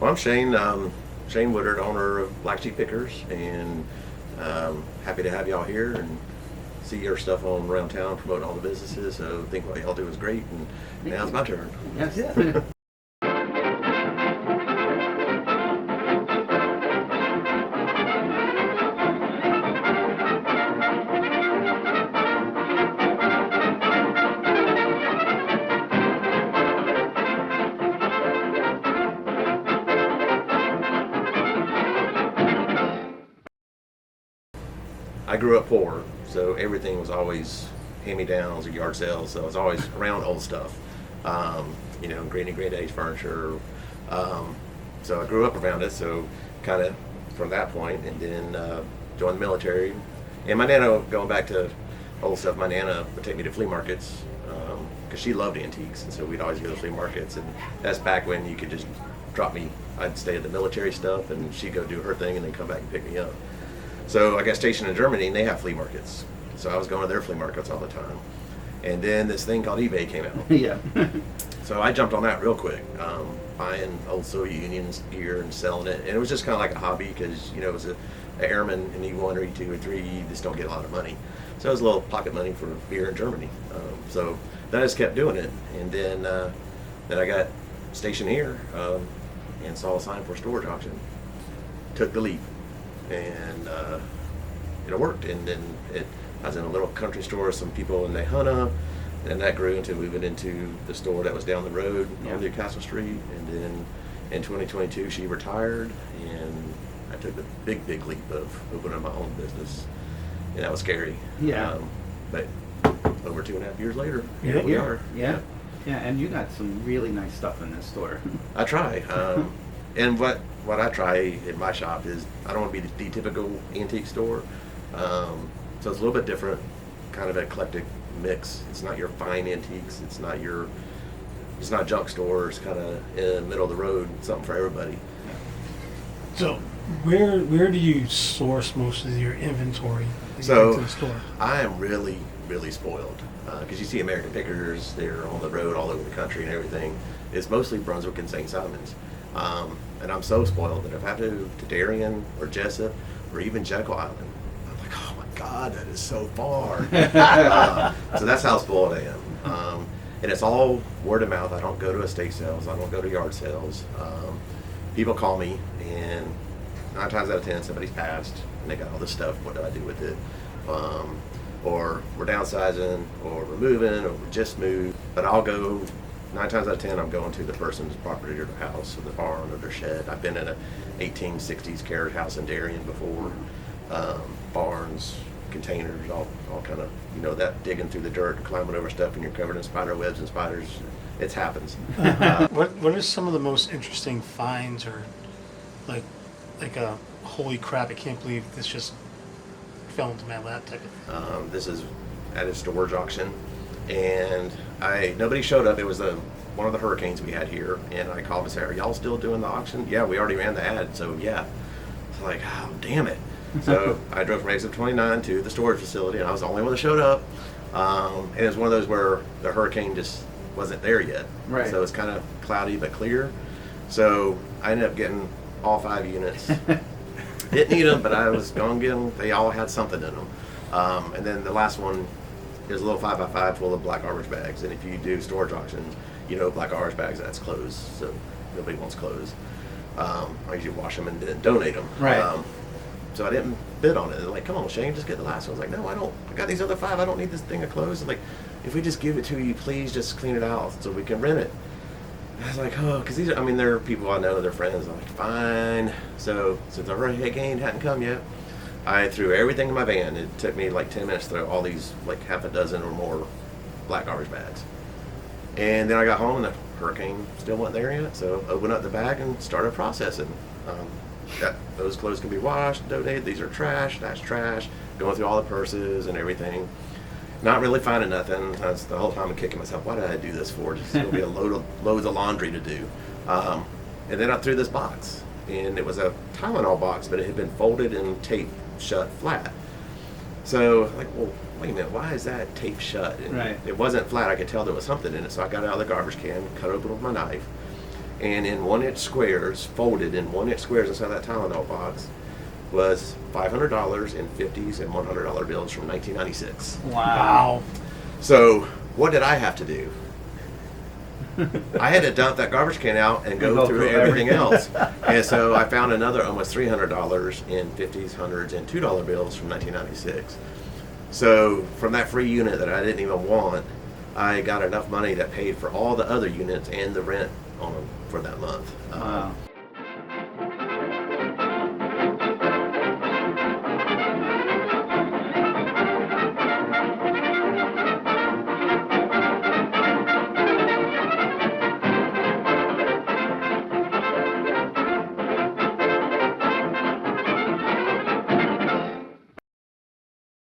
Well, I'm Shayne Woodard, owner of Blacksheep Pickers, and happy to have y'all here and see your stuff on around town, promoting all the businesses. So I think what y'all do is great, and now it's my turn. Yes. Yeah. I grew up poor, so everything was always hand-me-downs or yard sales. So I was always around old stuff, great age furniture. So I grew up around it. So kind of from that point, and then joined the military. And my nana, going back to old stuff, my nana would take me to flea markets because she loved antiques, and so we'd always go to flea markets. And that's back when you could just drop me. I'd stay at the military stuff, and she'd go do her thing, and then come back and pick me up. So I got stationed in Germany, and they have flea markets. So I was going to their flea markets all the time. And then this thing called eBay came out. Yeah. So I jumped on that real quick, buying old Soviet Union gear and selling it. And it was just kind of like a hobby because, it was an airman in E1 or E2 or 3, you just don't get a lot of money. So it was a little pocket money for beer in Germany. So then I just kept doing it. And then I got stationed here and saw a sign for a storage auction. Took the leap. And it worked, and then I was in a little country store with some people in Nahana, and that grew into moving into the store that was down the road on Newcastle Street. And then in 2022 she retired, and I took the big leap of opening my own business, and that was scary. But over 2.5 years later, here we are. Yeah, and you got some really nice stuff in this store. I try. And what I try in my shop is I don't want to be the typical antique store. So it's a little bit different, kind of eclectic mix. It's not your fine antiques. It's not junk store. It's kind of in the middle of the road, something for everybody. So where do you source most of your inventory to So get to the store? I am really spoiled because you see American Pickers, they're on the road all over the country and everything. It's mostly Brunswick and St. Simons. And I'm so spoiled that if I have to go to Darien or Jessup or even Jekyll Island, I'm like, oh my God, that is so far. So that's how spoiled I am. And it's all word of mouth. I don't go to estate sales. I don't go to yard sales. People call me, and 9 times out of 10, somebody's passed, and they got all this stuff. What do I do with it? Or we're downsizing, or we're moving, or we just moved. But I'll go. 9 times out of 10, I'm going to the person's property or their house or the barn or their shed. I've been in a 1860s carriage house in Darien before. Barns, containers, all kind of, that digging through the dirt and climbing over stuff, and you're covered in spider webs and spiders. It happens. What are some of the most interesting finds, or like a holy crap, I can't believe this just fell into my lap type of thing? This is at a storage auction. And nobody showed up. It was one of the hurricanes we had here, and I called and said, "Are y'all still doing the auction?" "Yeah, we already ran the ad." So yeah, it's like, oh damn it. So I drove from exit 29 to the storage facility, and I was the only one that showed up. And it was one of those where the hurricane just wasn't there yet. Right. So it's kind of cloudy but clear. So I ended up getting all 5 units. Didn't need them, but I was going to get them. They all had something in them. And then the last one. There's a little 5x5 full of black garbage bags, and if you do storage auctions, black garbage bags, that's closed, so nobody wants clothes. I usually wash them and then donate them. Right. So I didn't bid on it. They're like, "Come on, Shayne, just get the last one." I was like, "No, I don't. I got these other 5. I don't need this thing of clothes." Like, if we just give it to you, please just clean it out so we can rent it. And I was like, oh, because they're people I know, they're friends. I'm like, fine. So since the hurricane hadn't come yet, I threw everything in my van. It took me like 10 minutes to throw all these, like half a dozen or more black garbage bags. And then I got home and the hurricane still wasn't there yet. So opened up the bag and started processing. Those clothes can be washed, donated. These are trash, that's trash. Going through all the purses and everything. Not really finding nothing. That's the whole time I'm kicking myself. Why did I do this for? Just it'll be a loads of laundry to do. And then I threw this box. And it was a Tylenol box, but it had been folded and taped shut flat. So like, well, wait a minute, why is that taped shut? And right. It wasn't flat. I could tell there was something in it. So I got it out of the garbage can, cut it open with my knife, and in 1-inch squares, folded in 1-inch squares inside that Tylenol box, was $500 in 50s and $100 bills from 1996. Wow. So what did I have to do? I had to dump that garbage can out and go through everything else. And so I found another almost $300 in 50s, 100s, and $2 bills from 1996. So from that free unit that I didn't even want, I got enough money that paid for all the other units and the rent on them for that month. Wow.